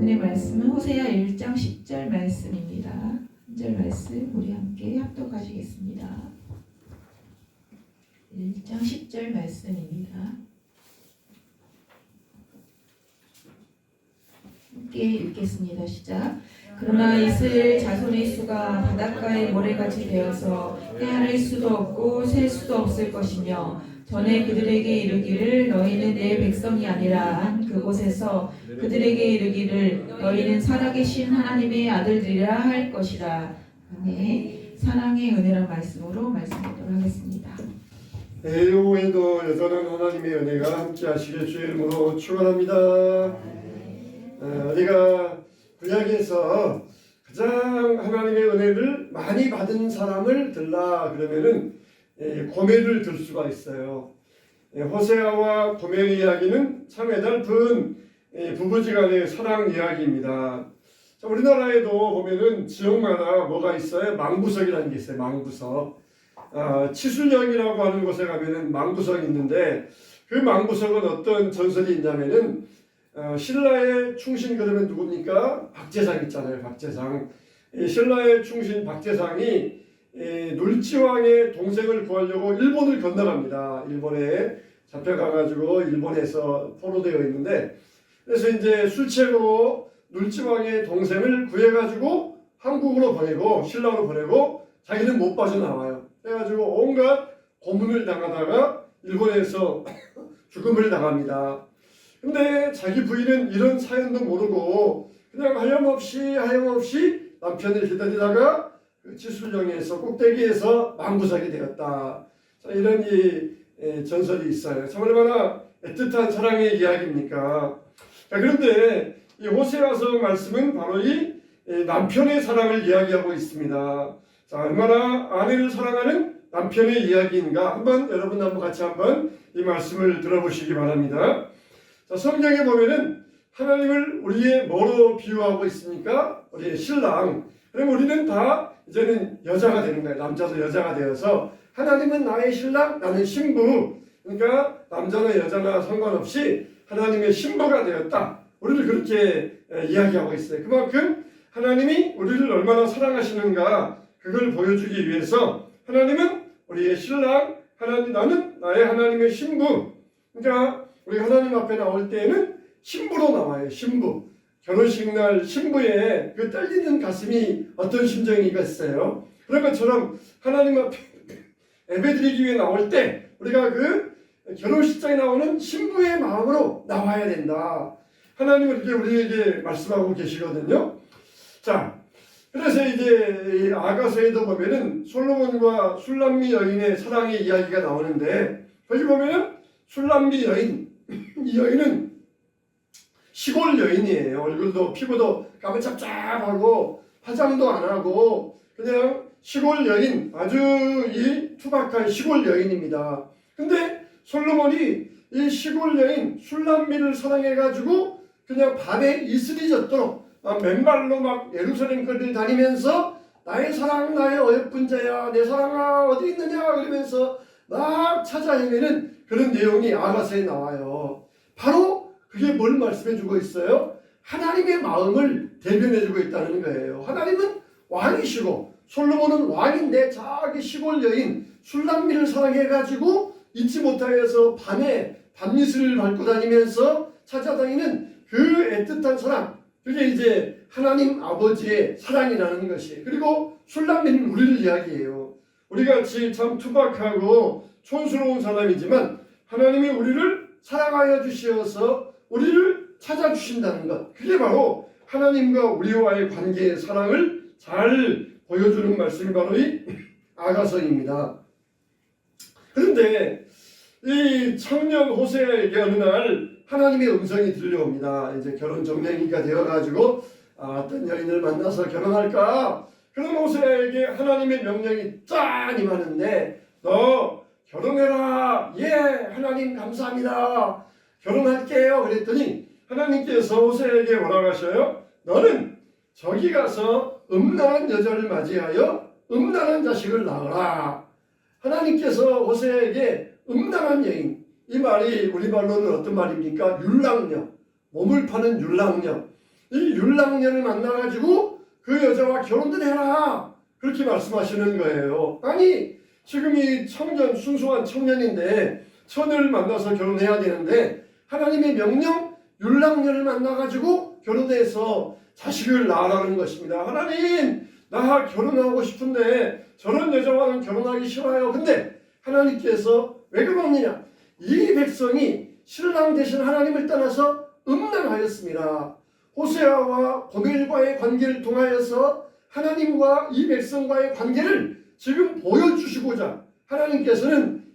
오늘의 말씀은 호세아 1장 10절 말씀입니다. 1절 말씀 우리 함께 합독하시겠습니다. 1장 10절 말씀입니다. 함께 읽겠습니다. 시작. 그러나 이스라엘 자손의 수가 바닷가의 모래같이 되어서 헤아릴 수도 없고 셀 수도 없을 것이며 전에 그들에게 이르기를 너희는 내 백성이 아니라 한 그곳에서 그들에게 이르기를 너희는 살아계신 하나님의 아들들이라 할 것이라. 아멘. 사랑의 은혜란 말씀으로 말씀드리도록 하겠습니다. 이후에도 여전한 하나님의 은혜가 함께 하시길 주의 이름으로 축원합니다. 우리가 구약에서 가장 하나님의 은혜를 많이 받은 사람을 들라 그러면은 고멜을 들 수가 있어요. 호세아와 고멜 이야기는 참 애달픈 부부지간의 사랑 이야기입니다. 우리나라에도 보면은 지역마다 뭐가 있어요? 망부석이라는 게 있어요. 망부석. 치술령이라고 하는 곳에 가면은 망부석이 있는데 그 망부석은 어떤 전설이 있냐면은 신라의 충신 그러면 누굽니까? 박재상 있잖아요. 박재상. 신라의 충신 박재상이 놀지왕의 동생을 구하려고 일본을 건너갑니다. 일본에 잡혀가가지고 일본에서 포로되어 있는데 그래서 이제 술책으로 놀지왕의 동생을 구해가지고 한국으로 보내고 신라로 보내고 자기는 못 빠져나와요. 그래가지고 온갖 고문을 당하다가 일본에서 죽음을 당합니다. 근데 자기 부인은 이런 사연도 모르고 그냥 하염없이 남편을 기다리다가 치술령에서 꼭대기에서 망부석이 되었다. 자, 이런 전설이 있어요. 참 얼마나 애틋한 사랑의 이야기입니까? 자, 그런데 이 호세아서 말씀은 바로 이 남편의 사랑을 이야기하고 있습니다. 자, 얼마나 아내를 사랑하는 남편의 이야기인가 여러분 같이 한번 이 말씀을 들어보시기 바랍니다. 자, 성경에 보면은 하나님을 우리의 뭐로 비유하고 있습니까? 우리의 신랑. 그럼 우리는 다 이제는 여자가 되는 거예요. 남자도 여자가 되어서 하나님은 나의 신랑, 나는 신부. 그러니까 남자나 여자나 상관없이 하나님의 신부가 되었다. 우리를 그렇게 이야기하고 있어요. 그만큼 하나님이 우리를 얼마나 사랑하시는가 그걸 보여주기 위해서 하나님은 우리의 신랑, 나는 나의 하나님의 신부. 그러니까 우리 하나님 앞에 나올 때에는 신부로 나와요. 신부. 결혼식 날 신부의 그 떨리는 가슴이 어떤 심정이겠어요? 그런 것처럼 하나님 앞에 예배드리기 위해 나올 때 우리가 그 결혼식장에 나오는 신부의 마음으로 나와야 된다. 하나님은 이렇게 우리에게 말씀하고 계시거든요. 자, 그래서 이제 아가서에도 보면은 솔로몬과 술람미 여인의 사랑의 이야기가 나오는데 거기 보면은 술람미 여인, 이 여인은 시골 여인이에요. 얼굴도 피부도 까무잡잡하고 화장도 안 하고 그냥 시골 여인, 아주 이 투박한 시골 여인입니다. 근데 솔로몬이 이 시골 여인 술람미를 사랑해가지고 그냥 밤에 이슬이 젖도록 맨발로 막 예루살렘 거리를 다니면서 나의 사랑, 나의 어여쁜 자야, 내 사랑아 어디 있느냐 그러면서 막 찾아 헤매는 그런 내용이 아가서에 나와요. 바로 그게 뭘 말씀해주고 있어요? 하나님의 마음을 대변해주고 있다는 거예요. 하나님은 왕이시고 솔로몬은 왕인데 자기 시골 여인 술람미를 사랑해가지고 잊지 못하여서 밤에 밤이슬을 밟고 다니면서 찾아다니는 그 애틋한 사랑, 그게 이제 하나님 아버지의 사랑이라는 것이에요. 그리고 술람미는 우리를 이야기해요. 우리같이 참 투박하고 촌스러운 사람이지만 하나님이 우리를 사랑하여 주시어서 우리를 찾아주신다는 것, 그게 바로 하나님과 우리와의 관계의 사랑을 잘 보여주는 말씀이 바로 이 아가서입니다. 그런데 이 청년 호세아에게 어느 날 하나님의 음성이 들려옵니다. 이제 결혼 정년기가 되어가지고 어떤 여인을 만나서 결혼할까? 그런 호세아에게 하나님의 명령이 짠 임하는데 너 결혼해라. 예, 하나님 감사합니다. 결혼할게요. 그랬더니 하나님께서 호세아에게 뭐라고 하셔요? 너는 저기 가서 음란한 여자를 맞이하여 음란한 자식을 낳으라. 하나님께서 호세아에게 음란한 여인, 이 말이 우리말로는 어떤 말입니까? 율랑녀, 몸을 파는 율랑녀. 이 율랑녀를 만나가지고 그 여자와 결혼을 해라 그렇게 말씀하시는 거예요. 아니 지금 이 청년 순수한 청년인데 처녀를 만나서 결혼해야 되는데 하나님의 명령 율랑녀를 만나가지고 결혼해서 자식을 낳으라는 것입니다. 하나님 나 결혼하고 싶은데 저런 여자와는 결혼하기 싫어요. 근데 하나님께서 왜 그러느냐? 이 백성이 신랑 대신 하나님을 떠나서 음란하였습니다. 호세아와 고멜과의 관계를 통하여서 하나님과 이 백성과의 관계를 지금 보여주시고자 하나님께서는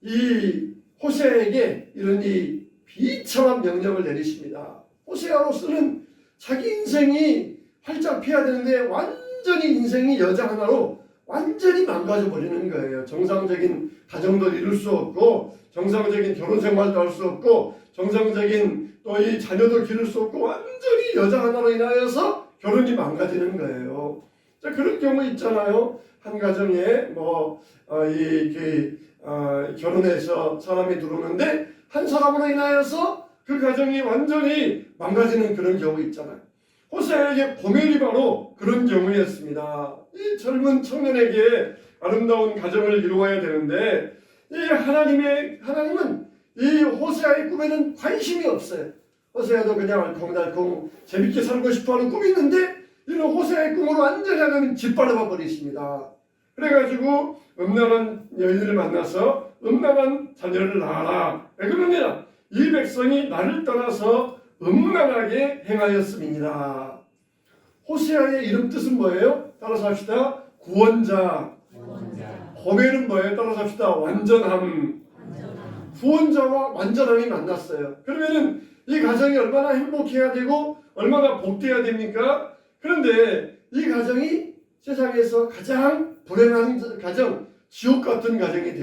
이 호세아에게 이런 이 비참한 명령을 내리십니다. 호세아로서는 자기 인생이 활짝 피어야 되는데 완전히 인생이 여자 하나로 완전히 망가져 버리는 거예요. 정상적인 가정도 이룰 수 없고 정상적인 결혼 생활도 할 수 없고 정상적인 또 이 자녀도 기를 수 없고 완전히 여자 하나로 인하여서 결혼이 망가지는 거예요. 자, 그런 경우 있잖아요. 한 가정에 결혼해서 사람이 들어오는데 한 사람으로 인하여서 그 가정이 완전히 망가지는 그런 경우 있잖아요. 호세아에게 고멜이 바로 그런 경우였습니다. 이 젊은 청년에게 아름다운 가정을 이루어야 되는데 이 하나님은 이 호세아의 꿈에는 관심이 없어요. 호세아도 그냥 알콩달콩 재밌게 살고 싶어하는 꿈이 있는데 이런 호세아의 꿈으로 완전히 하나님 짓밟아 버리십니다. 그래가지고 음란한 여인을 만나서 음란한 자녀를 낳아라. 왜 그러냐? 이 백성이 나를 떠나서 음란하게 행하였음이니라. 호세아의 이름 뜻은 뭐예요? 따라서 합시다. 구원자. 고멜은 뭐예요? 따라서 합시다. 완전함. 구원자와 완전함이 만났어요. 그러면은 이 가정이 얼마나 행복해야 되고 얼마나 복돼야 됩니까? 그런데 이 가정이 세상에서 가장 불행한 가정, 지옥 같은 가정이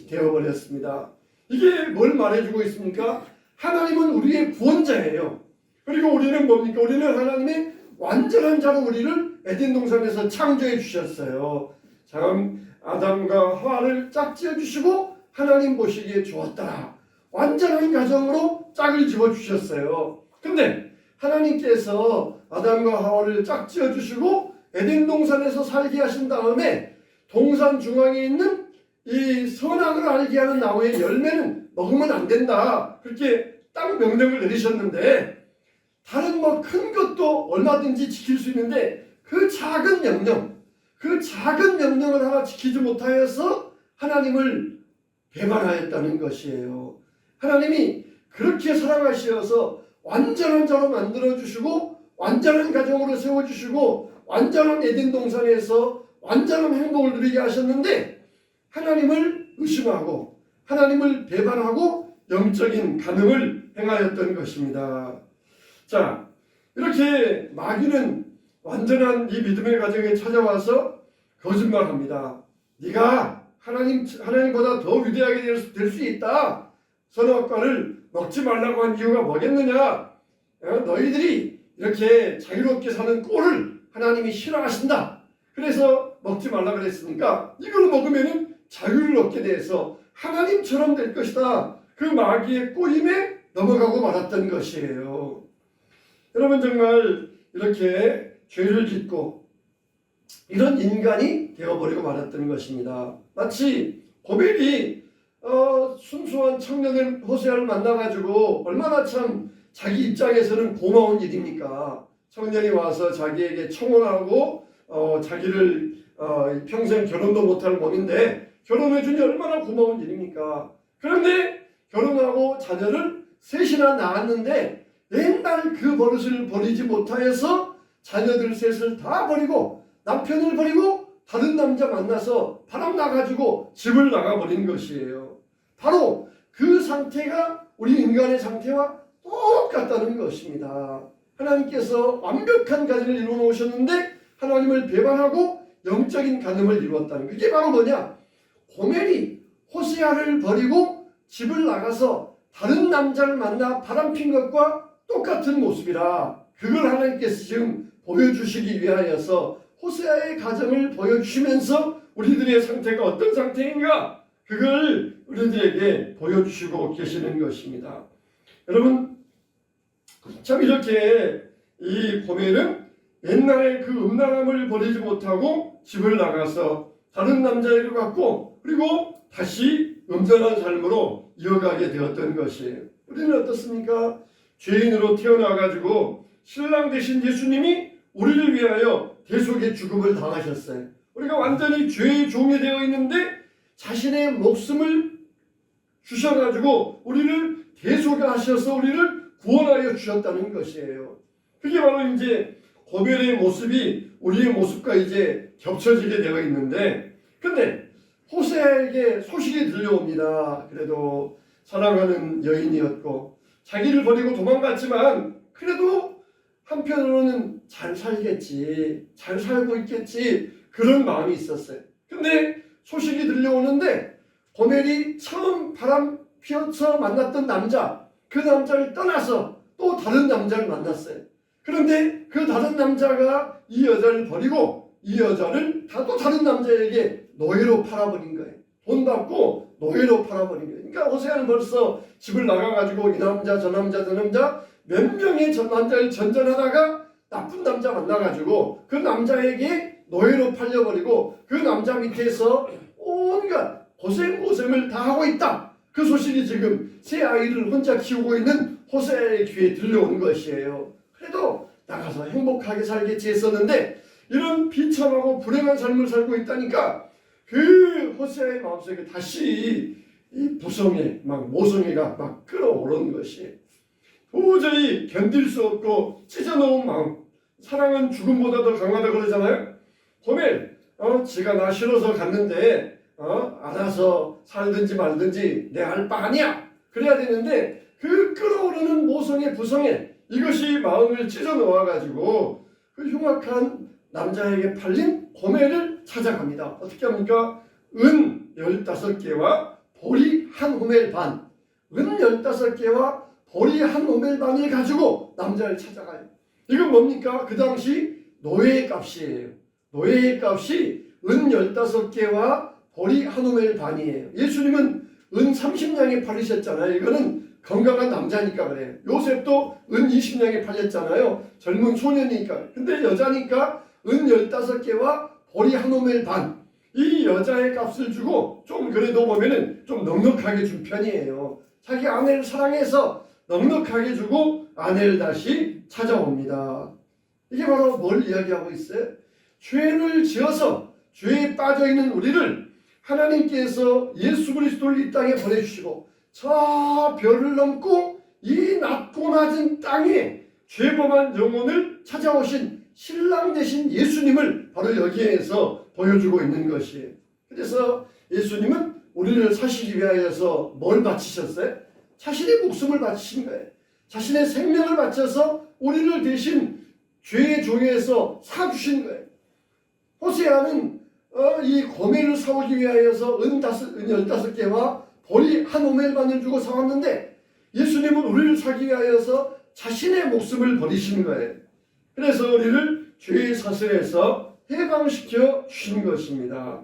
되어버렸습니다. 이게 뭘 말해주고 있습니까? 하나님은 우리의 구원자예요. 그리고 우리는 뭡니까? 우리는 하나님의 완전한 자로 우리를 에덴 동산에서 창조해 주셨어요. 참 아담과 하와를 짝지어 주시고 하나님 보시기에 좋았더라. 완전한 가정으로 짝을 지어 주셨어요. 근데 하나님께서 아담과 하와를 짝지어 주시고 에덴 동산에서 살게 하신 다음에 동산 중앙에 있는 이 선악을 알게 하는 나무의 열매는 먹으면 안 된다. 그렇게 딱 명령을 내리셨는데 다른 큰 것도 얼마든지 지킬 수 있는데 그 작은 명령을 하나 지키지 못하여서 하나님을 배반하였다는 것이에요. 하나님이 그렇게 사랑하시어서 완전한 자로 만들어주시고 완전한 가정으로 세워주시고 완전한 에덴 동산에서 완전한 행복을 누리게 하셨는데 하나님을 의심하고 하나님을 배반하고 영적인 간음을 행하였던 것입니다. 자, 이렇게 마귀는 완전한 이 믿음의 가정에 찾아와서 거짓말합니다. 네가 하나님보다 더 위대하게 될 수 있다. 선악과를 먹지 말라고 한 이유가 뭐겠느냐? 너희들이 이렇게 자유롭게 사는 꼴을 하나님이 싫어하신다. 그래서 먹지 말라 그랬으니까 이걸 먹으면 자유를 얻게 돼서 하나님처럼 될 것이다. 그 마귀의 꼬임에 넘어가고 말았던 것이에요. 여러분 정말 이렇게 죄를 짓고 이런 인간이 되어버리고 말았던 것입니다. 마치 고멜이 순수한 청년을 호세아를 만나가지고 얼마나 참 자기 입장에서는 고마운 일입니까? 청년이 와서 자기에게 청혼하고 자기를 평생 결혼도 못할 몸인데 결혼해주니 얼마나 고마운 일입니까? 그런데 결혼하고 자녀를 셋이나 낳았는데 맨날 그 버릇을 버리지 못하여서 자녀들 셋을 다 버리고 남편을 버리고 다른 남자 만나서 바람 나가지고 집을 나가버린 것이에요. 바로 그 상태가 우리 인간의 상태와 똑같다는 것입니다. 하나님께서 완벽한 가정을 이루어 놓으셨는데 하나님을 배반하고 영적인 간음을 이루었다는 그게 바로 뭐냐? 고멜이 호세아를 버리고 집을 나가서 다른 남자를 만나 바람핀 것과 똑같은 모습이라 그걸 하나님께서 지금 보여주시기 위하여서 호세아의 가정을 보여주시면서 우리들의 상태가 어떤 상태인가 그걸 우리들에게 보여주시고 계시는 것입니다. 여러분 참 이렇게 이 고멜은 옛날에 그 음란함을 버리지 못하고 집을 나가서 다른 남자애를 갖고 그리고 다시 음란한 삶으로 이어가게 되었던 것이에요. 우리는 어떻습니까? 죄인으로 태어나가지고 신랑 되신 예수님이 우리를 위하여 대속의 죽음을 당하셨어요. 우리가 완전히 죄의 종이 되어 있는데 자신의 목숨을 주셔가지고 우리를 대속하셔서 우리를 구원하여 주셨다는 것이에요. 그게 바로 이제 고멜의 모습이 우리의 모습과 이제 겹쳐지게 되어 있는데, 근데 호세에게 소식이 들려옵니다. 그래도 사랑하는 여인이었고 자기를 버리고 도망갔지만 그래도 한편으로는 잘 살겠지, 잘 살고 있겠지, 그런 마음이 있었어요. 근데 소식이 들려오는데 고멜이 처음 바람 피워서 만났던 남자, 그 남자를 떠나서 또 다른 남자를 만났어요. 그런데 그 다른 남자가 이 여자를 버리고 이 여자를 또 다른 남자에게 노예로 팔아버린 거예요. 돈 받고 노예로 팔아버린 거예요. 그러니까 호세아는 벌써 집을 나가가지고 이 남자 저 남자 저 남자 몇 명의 저 남자를 전전하다가 나쁜 남자 만나가지고 그 남자에게 노예로 팔려버리고 그 남자 밑에서 온갖 고생을 다 하고 있다. 그 소식이 지금 새 아이를 혼자 키우고 있는 호세아의 귀에 들려온 것이에요. 그래도 나가서 행복하게 살겠지 했었는데 이런 비참하고 불행한 삶을 살고 있다니까 그 호세아의 마음속에 다시 이 부성애, 모성애가 막 끌어오르는 것이 도저히 견딜 수 없고 찢어놓은 마음. 사랑은 죽음보다 더 강하다 그러잖아요. 고멜, 지가 나 싫어서 갔는데 알아서 살든지 말든지 내 알 바 아니야. 그래야 되는데 그 끌어오르는 모성애, 부성애 이것이 마음을 찢어 놓아가지고 그 흉악한 남자에게 팔린 고멜을 찾아갑니다. 어떻게 합니까? 은 15개와 보리 한 호멜 반, 은 15개와 보리 한 호멜 반을 가지고 남자를 찾아가요. 이건 뭡니까? 그 당시 노예의 값이에요. 노예의 값이 은 15개와 보리 한 호멜 반이에요. 예수님은 은 30냥에 팔리셨잖아요. 이거는 건강한 남자니까 그래요. 요셉도 은 20냥에 팔렸잖아요. 젊은 소년이니까. 근데 여자니까 은 15개와 보리 한 호멜 반. 이 여자의 값을 주고 좀 그래도 보면은 좀 넉넉하게 준 편이에요. 자기 아내를 사랑해서 넉넉하게 주고 아내를 다시 찾아옵니다. 이게 바로 뭘 이야기하고 있어요? 죄를 지어서 죄에 빠져있는 우리를 하나님께서 예수 그리스도를 이 땅에 보내주시고 저 별을 넘고 이 낮고 낮은 땅에 죄범한 영혼을 찾아오신 신랑 되신 예수님을 바로 여기에서 보여주고 있는 것이에요. 그래서 예수님은 우리를 사시기 위하여서 뭘 바치셨어요? 자신의 목숨을 바치신 거예요. 자신의 생명을 바쳐서 우리를 대신 죄의 종에서 사주신 거예요. 호세아는 이 고멜을 사오기 위하여서 은 15개와 보리 한 호멜반을 주고 사왔는데 예수님은 우리를 사기 위하여서 자신의 목숨을 버리신 거예요. 그래서 우리를 죄의 사슬에서 해방시켜 주신 것입니다.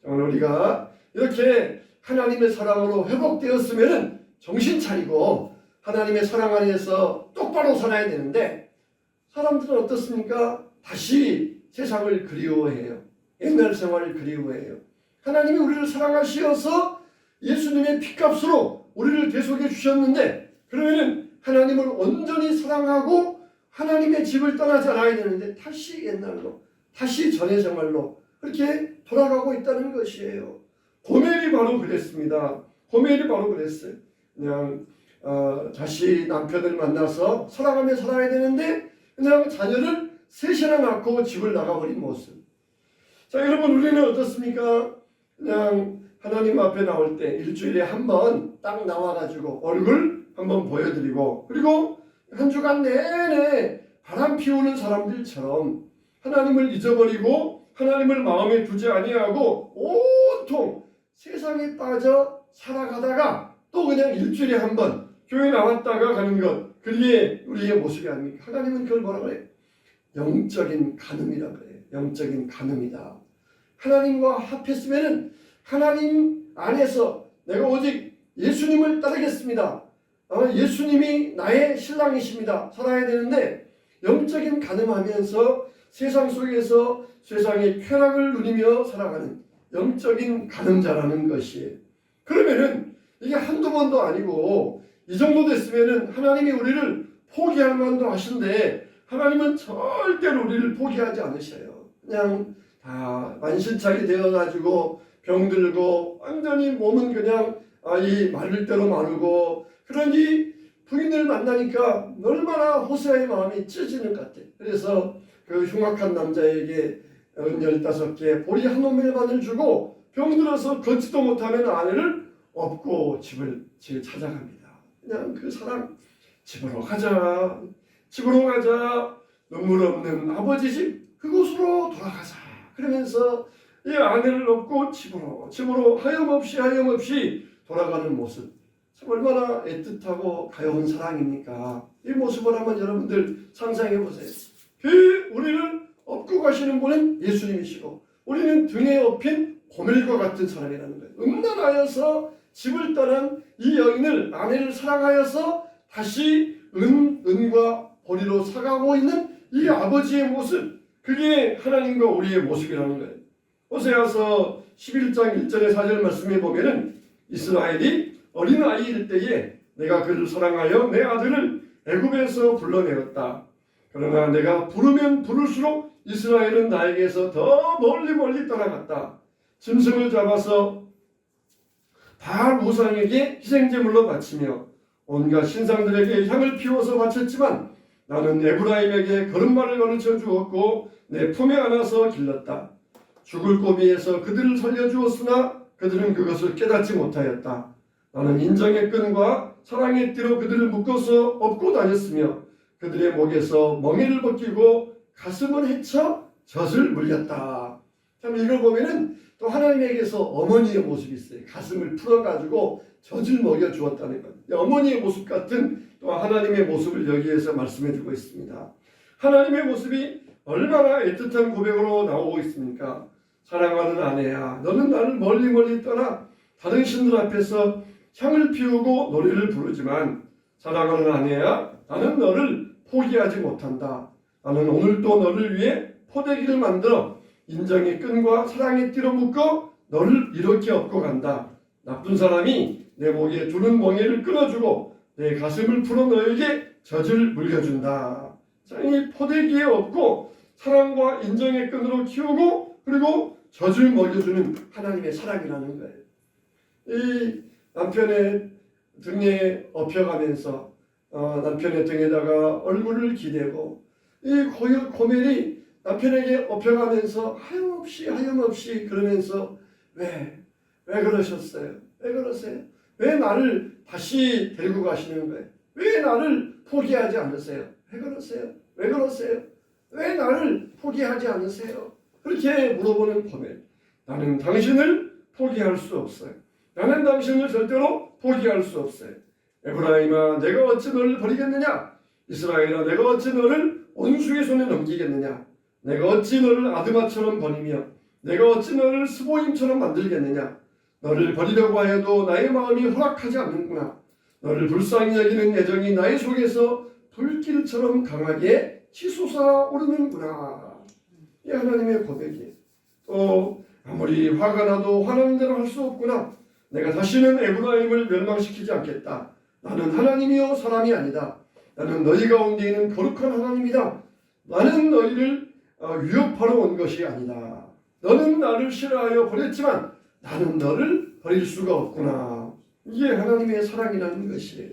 오늘 우리가 이렇게 하나님의 사랑으로 회복되었으면 정신 차리고 하나님의 사랑 안에서 똑바로 살아야 되는데 사람들은 어떻습니까? 다시 세상을 그리워해요. 옛날 생활을 그리워해요. 하나님이 우리를 사랑하시어서 예수님의 피값으로 우리를 대속해 주셨는데 그러면 하나님을 온전히 사랑하고 하나님의 집을 떠나지 않아야 되는데 다시 옛날로 다시 전의 생활로 그렇게 돌아가고 있다는 것이에요. 고멜이 바로 그랬습니다. 고멜이 바로 그랬어요. 그냥 다시 남편을 만나서 사랑하며 살아야 되는데 그냥 자녀를 셋이나 낳고 집을 나가버린 모습. 자, 여러분 우리는 어떻습니까? 그냥 하나님 앞에 나올 때 일주일에 한 번 딱 나와가지고 얼굴 한번 보여드리고 그리고 한 주간 내내 바람 피우는 사람들처럼 하나님을 잊어버리고 하나님을 마음에 두지 아니하고 온통 세상에 빠져 살아가다가 또 그냥 일주일에 한 번 교회 나왔다가 가는 것 그게 우리의 모습이 아닙니까? 하나님은 그걸 뭐라고 그래요? 영적인 간음이라고 그래요. 영적인 간음이다. 하나님과 합했으면은 하나님 안에서 내가 오직 예수님을 따르겠습니다. 예수님이 나의 신랑이십니다. 살아야 되는데 영적인 간음하면서 세상 속에서 세상의 쾌락을 누리며 살아가는 영적인 간음자라는 것이에요. 그러면은 이게 한두 번도 아니고 이 정도 됐으면은 하나님이 우리를 포기할 만도 하신데 하나님은 절대로 우리를 포기하지 않으셔요. 그냥 다 만신창이 되어가지고 병들고 완전히 몸은 그냥 이 마를 대로 마르고 그러니 부인을 만나니까 얼마나 호세아의 마음이 찢어지는 것 같아. 그래서 그 흉악한 남자에게 15개 보리 한 오멜만을 주고 병들어서 걷지도 못하는 아내를 업고 집을 찾아갑니다. 그냥 그 사랑 집으로 가자. 집으로 가자. 눈물 없는 아버지 집 그곳으로 돌아가자. 그러면서 이 아내를 업고 집으로 하염없이 돌아가는 모습 참 얼마나 애틋하고 가여운 사랑입니까? 이 모습을 한번 여러분들 상상해 보세요. 그 우리를 업고 가시는 분은 예수님이시고 우리는 등에 업힌 고멜과 같은 사람이라는 거예요. 음란하여서 집을 떠난 이 여인을 아내를 사랑하여서 다시 은과 보리로 사가고 있는 이 아버지의 모습 그게 하나님과 우리의 모습이라는 거예요. 호세아서 11장 1절의 4절 말씀에 보면은 이스라엘이 어린 아이일 때에 내가 그를 사랑하여 내 아들을 애굽에서 불러내었다. 그러나 내가 부르면 부를수록 이스라엘은 나에게서 더 멀리 떠나갔다. 짐승을 잡아서 바알 우상에게 희생제물로 바치며 온갖 신상들에게 향을 피워서 바쳤지만 나는 에브라임에게 걸음마를 거느쳐 주었고 내 품에 안아서 길렀다. 죽을 고비에서 그들을 살려주었으나 그들은 그것을 깨닫지 못하였다. 나는 인정의 끈과 사랑의 띠로 그들을 묶어서 업고 다녔으며 그들의 목에서 멍에를 벗기고 가슴을 헤쳐 젖을 물렸다. 참 이걸 보면은 또 하나님에게서 어머니의 모습이 있어요. 가슴을 풀어가지고 젖을 먹여주었다는 것. 어머니의 모습 같은 또 하나님의 모습을 여기에서 말씀해주고 있습니다. 하나님의 모습이 얼마나 애틋한 고백으로 나오고 있습니까? 사랑하는 아내야, 너는 나를 멀리 떠나 다른 신들 앞에서 향을 피우고 노래를 부르지만 사랑하는 아내야, 나는 너를 포기하지 못한다. 나는 오늘도 너를 위해 포대기를 만들어 인정의 끈과 사랑의 띠로 묶어 너를 이렇게 업고 간다. 나쁜 사람이 내 목에 두른 멍에를 끊어주고 내 가슴을 풀어 너에게 젖을 물려준다. 자, 이 포대기에 업고 사랑과 인정의 끈으로 키우고 그리고 젖을 먹여주는 하나님의 사랑이라는 거예요. 이 남편의 등에 업혀가면서 남편의 등에다가 얼굴을 기대고 이 고멜이 남편에게 업혀가면서 하염없이 그러면서 왜 그러셨어요? 왜 그러세요? 왜 나를 다시 데리고 가시는 거예요? 왜 나를 포기하지 않으세요? 왜 그러세요? 왜 나를 포기하지 않으세요? 그렇게 물어보는 고멜. 나는 당신을 포기할 수 없어요. 나는 당신을 절대로 포기할 수 없어요. 에브라임아, 내가 어찌 너를 버리겠느냐? 이스라엘아, 내가 어찌 너를 원수의 손에 넘기겠느냐? 내가 어찌 너를 아드마처럼 버리며 내가 어찌 너를 스보임처럼 만들겠느냐? 너를 버리려고 하여도 나의 마음이 허락하지 않는구나. 너를 불쌍히 여기는 애정이 나의 속에서 불길처럼 강하게 치솟아 오르는구나. 이 하나님의 고백이에요. 또 아무리 화가 나도 화나는 대로 할 수 없구나. 내가 다시는 에브라임을 멸망시키지 않겠다. 나는 하나님이요 사람이 아니다. 나는 너희 가운데 있는 거룩한 하나님이다. 나는 너희를 위협하러 온 것이 아니다. 너는 나를 싫어하여 버렸지만 나는 너를 버릴 수가 없구나. 이게 하나님의 사랑이라는 것이에요.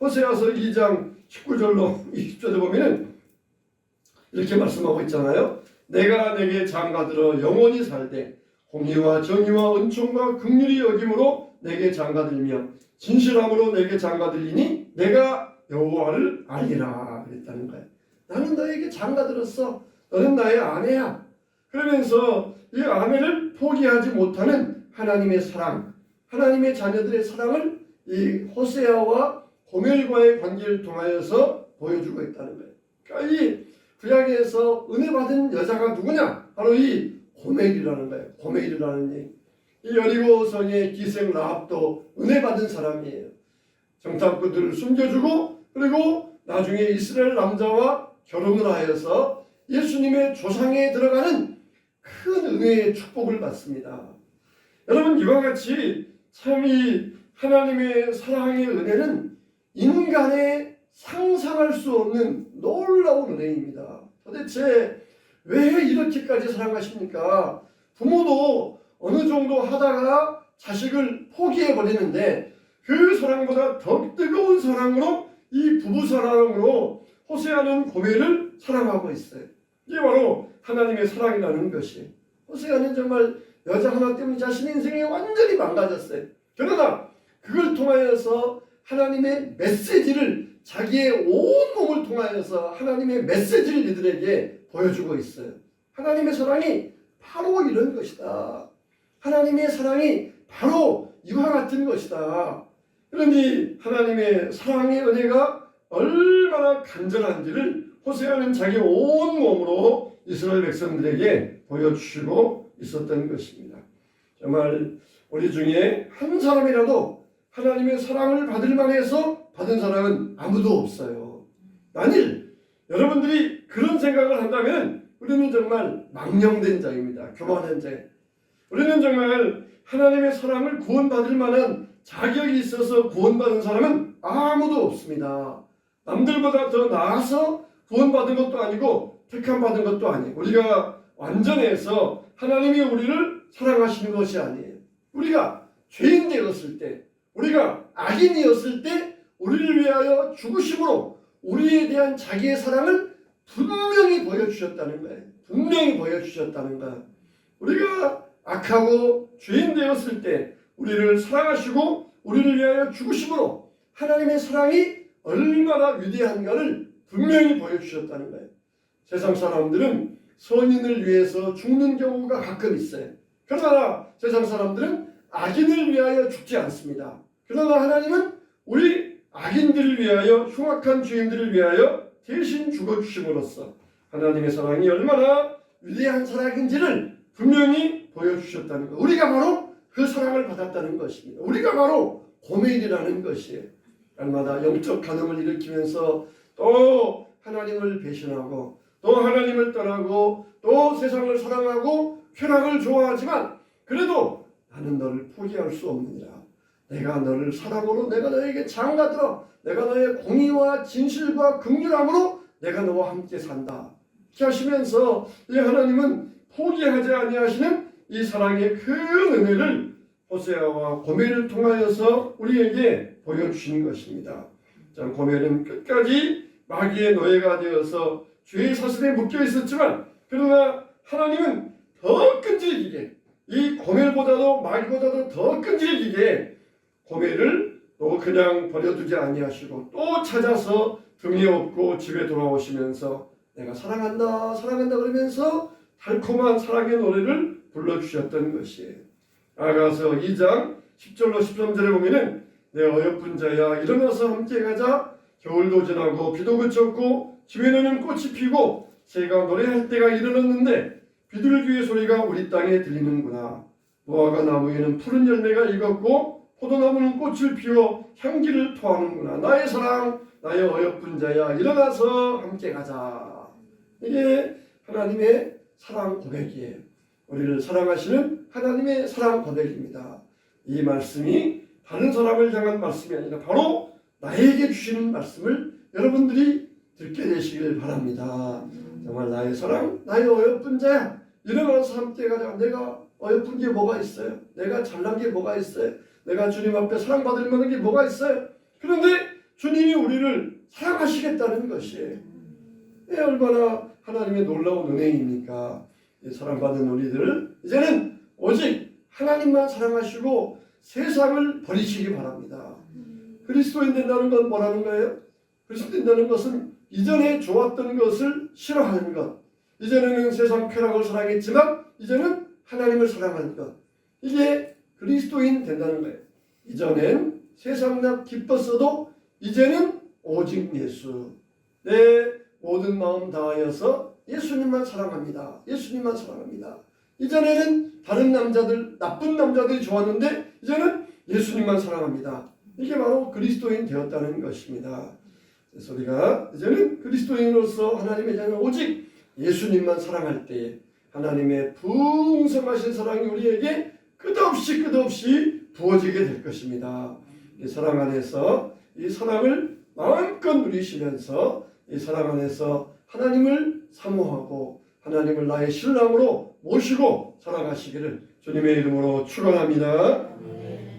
호세아서 2장 19절로 20절에 보면 이렇게 말씀하고 있잖아요. 내가 내게 장가들어 영원히 살되 공의와 정의와 은총과 긍휼히 여김으로 내게 장가들며 진실함으로 내게 장가들리니 내가 여호와를 알리라 그랬다는 거예요. 나는 너에게 장가들었어. 너는 나의 아내야. 그러면서 이 아내를 포기하지 못하는 하나님의 사랑, 하나님의 자녀들의 사랑을 이 호세아와 고멜과의 관계를 통하여서 보여주고 있다는 거예요. 그러니까 이 구약에서 은혜 받은 여자가 누구냐? 바로 이 고멜이라는 거예요. 고멜이라는 얘기. 이 여리고 성의 기생 라합도 은혜 받은 사람이에요. 정탐꾼들을 숨겨주고 그리고 나중에 이스라엘 남자와 결혼을 하여서 예수님의 조상에 들어가는 큰 은혜의 축복을 받습니다. 여러분, 이와 같이 참 이 하나님의 사랑의 은혜는 인간의 상상할 수 없는 놀라운 은혜입니다. 도대체 왜 이렇게까지 사랑하십니까? 부모도 어느 정도 하다가 자식을 포기해 버리는데 그 사랑보다 더 뜨거운 사랑으로 이 부부 사랑으로 호세아는 고멜을 사랑하고 있어요. 이게 바로 하나님의 사랑이라는 것이. 호세아는 정말 여자 하나 때문에 자신 인생이 완전히 망가졌어요. 그러나 그걸 통하여서 하나님의 메시지를 자기의 온 몸을 통하여서 하나님의 메시지를 이들에게 보여주고 있어요. 하나님의 사랑이 바로 이런 것이다. 하나님의 사랑이 바로 이와 같은 것이다. 그러니 하나님의 사랑의 은혜가 얼마나 간절한지를 호세아는 자기 온 몸으로 이스라엘 백성들에게 보여주시고 있었던 것입니다. 정말 우리 중에 한 사람이라도 하나님의 사랑을 받을 만해서 받은 사람은 아무도 없어요. 만일 여러분들이 그런 생각을 한다면 우리는 정말 망령된 자입니다. 교만한 자. 우리는 정말 하나님의 사랑을 구원받을 만한 자격이 있어서 구원받은 사람은 아무도 없습니다. 남들보다 더 나아서 구원받은 것도 아니고 택함받은 것도 아니에요. 우리가 완전해서 하나님이 우리를 사랑하시는 것이 아니에요. 우리가 죄인 되었을 때, 우리가 악인이었을 때 우리를 위하여 죽으심으로 우리에 대한 자기의 사랑을 분명히 보여주셨다는 거예요. 분명히 보여주셨다는 거예요. 우리가 악하고 죄인 되었을 때 우리를 사랑하시고 우리를 위하여 죽으심으로 하나님의 사랑이 얼마나 위대한가를 분명히 보여주셨다는 거예요. 세상 사람들은 선인을 위해서 죽는 경우가 가끔 있어요. 그러나 세상 사람들은 악인을 위하여 죽지 않습니다. 그러나 하나님은 우리 악인들을 위하여, 흉악한 죄인들을 위하여 대신 죽어주심으로써 하나님의 사랑이 얼마나 위대한 사랑인지를 분명히 보여주셨다는 것. 우리가 바로 그 사랑을 받았다는 것입니다. 우리가 바로 고멜이라는 것이에요. 날마다 영적 간음을 일으키면서 또 하나님을 배신하고 또 하나님을 떠나고 또 세상을 사랑하고 쾌락을 좋아하지만 그래도 나는 너를 포기할 수 없느니라. 내가 너를 사랑으로 내가 너에게 장가들어 내가 너의 공의와 진실과 긍휼함으로 내가 너와 함께 산다. 이렇게 하시면서 이 하나님은 포기하지 아니하시는 이 사랑의 큰 은혜를 호세아와 고멜을 통하여서 우리에게 보여주시는 것입니다. 자, 고멜은 끝까지 마귀의 노예가 되어서 죄의 사슬에 묶여 있었지만 그러나 하나님은 더 끈질기게 이 고멜보다도 마귀보다도 더 끈질기게 고멜을 또 그냥 버려두지 아니하시고 또 찾아서 등에 업고 집에 돌아오시면서 내가 사랑한다 사랑한다 그러면서 달콤한 사랑의 노래를 불러주셨던 것이에요. 아가서 2장 10절로 13절에 보면은 내 어여쁜 자야 일어나서 함께 가자. 겨울도 지나고 비도 그쳤고 집에는 꽃이 피고 새가 노래할 때가 이르렀는데 비둘기의 소리가 우리 땅에 들리는구나. 무화과 나무에는 푸른 열매가 익었고 포도나무는 꽃을 피워 향기를 토하는구나. 나의 사랑 나의 어여쁜 자야 일어나서 함께 가자. 이게 하나님의 사랑 고백이에요. 우리를 사랑하시는 하나님의 사랑 고백입니다. 이 말씀이 다른 사람을 향한 말씀이 아니라 바로 나에게 주시는 말씀을 여러분들이 듣게 되시길 바랍니다. 정말 나의 사랑, 나의 어여쁜 자야 일어나서 함께 가자. 내가 어여쁜 게 뭐가 있어요? 내가 잘난 게 뭐가 있어요? 내가 주님 앞에 사랑받을 만한 게 뭐가 있어요? 그런데 주님이 우리를 사랑하시겠다는 것이에요. 얼마나 하나님의 놀라운 은혜입니까? 사랑받은 우리들 이제는 오직 하나님만 사랑하시고 세상을 버리시기 바랍니다. 그리스도인 된다는 건 뭐라는 거예요? 그리스도인 된다는 것은 이전에 좋았던 것을 싫어하는 것. 이전에는 세상 쾌락을 사랑했지만 이제는 하나님을 사랑하는 것. 이게 그리스도인 된다는 거예요. 이전엔 세상 나 기뻤어도 이제는 오직 예수. 내 모든 마음 다하여서 예수님만 사랑합니다. 예수님만 사랑합니다. 이전에는 다른 남자들, 나쁜 남자들이 좋았는데 이제는 예수님만 사랑합니다. 이게 바로 그리스도인 되었다는 것입니다. 그래서 우리가 이제는 그리스도인으로서 하나님의 자녀 오직 예수님만 사랑할 때에 하나님의 풍성하신 사랑이 우리에게 끝없이 부어지게 될 것입니다. 이 사랑 안에서 이 사랑을 마음껏 누리시면서 이 사랑 안에서 하나님을 사모하고 하나님을 나의 신랑으로 모시고 살아가시기를 주님의 이름으로 축원합니다.